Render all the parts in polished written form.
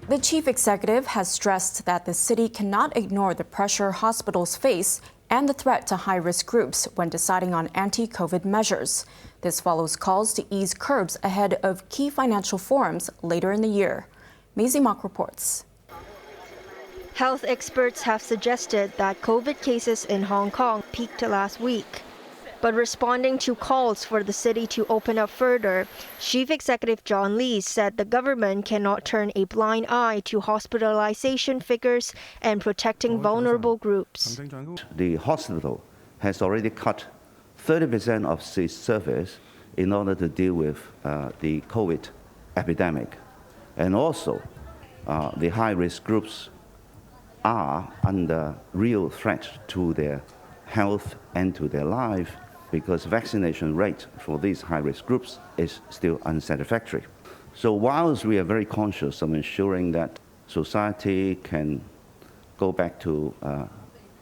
The chief executive has stressed that the city cannot ignore the pressure hospitals face and the threat to high-risk groups when deciding on anti-COVID measures. This follows calls to ease curbs ahead of key financial forums later in the year. Maisie Mock reports. Health experts have suggested that COVID cases in Hong Kong peaked last week. But responding to calls for the city to open up further, Chief Executive John Lee said the government cannot turn a blind eye to hospitalization figures and protecting vulnerable groups. The hospital has already cut 30% of its service in order to deal with the COVID epidemic. And also, the high-risk groups are under real threat to their health and to their life, because vaccination rate for these high-risk groups is still unsatisfactory. So whilst we are very conscious of ensuring that society can go back to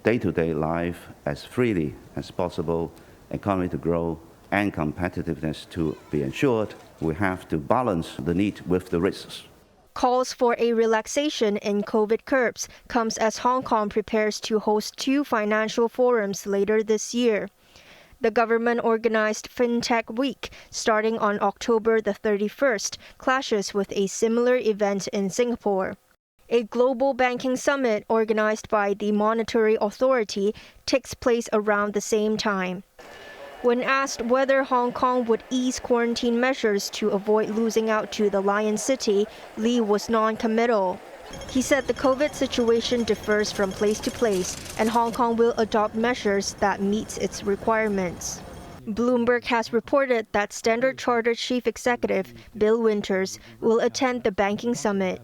day-to-day life as freely as possible, economy to grow, and competitiveness to be ensured, we have to balance the need with the risks. Calls for a relaxation in COVID curbs comes as Hong Kong prepares to host 2 financial forums later this year. The government-organized FinTech Week, starting on October the 31st, clashes with a similar event in Singapore. A global banking summit organized by the Monetary Authority takes place around the same time. When asked whether Hong Kong would ease quarantine measures to avoid losing out to the Lion City, Lee was non-committal. He said the COVID situation differs from place to place, and Hong Kong will adopt measures that meet its requirements. Bloomberg has reported that Standard Chartered Chief Executive Bill Winters will attend the banking summit.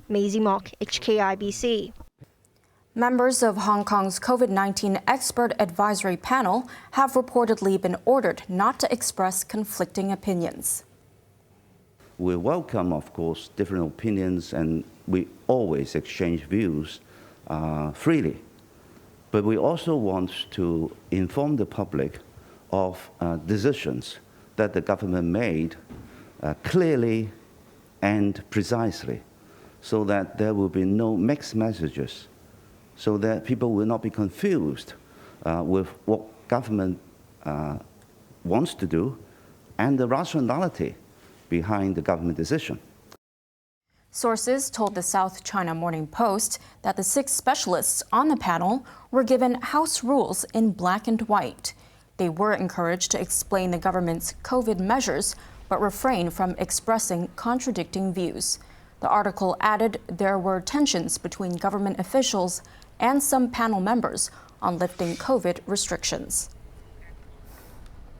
Maisie Mock, HKIBC. Members of Hong Kong's COVID-19 expert advisory panel have reportedly been ordered not to express conflicting opinions. We welcome, of course, different opinions, and we always exchange views freely. But we also want to inform the public of decisions that the government made clearly and precisely, so that there will be no mixed messages, so that people will not be confused with what government wants to do and the rationality behind the government decision. Sources told the South China Morning Post that the 6 specialists on the panel were given house rules in black and white. They were encouraged to explain the government's COVID measures, but refrain from expressing contradicting views. The article added there were tensions between government officials and some panel members on lifting COVID restrictions.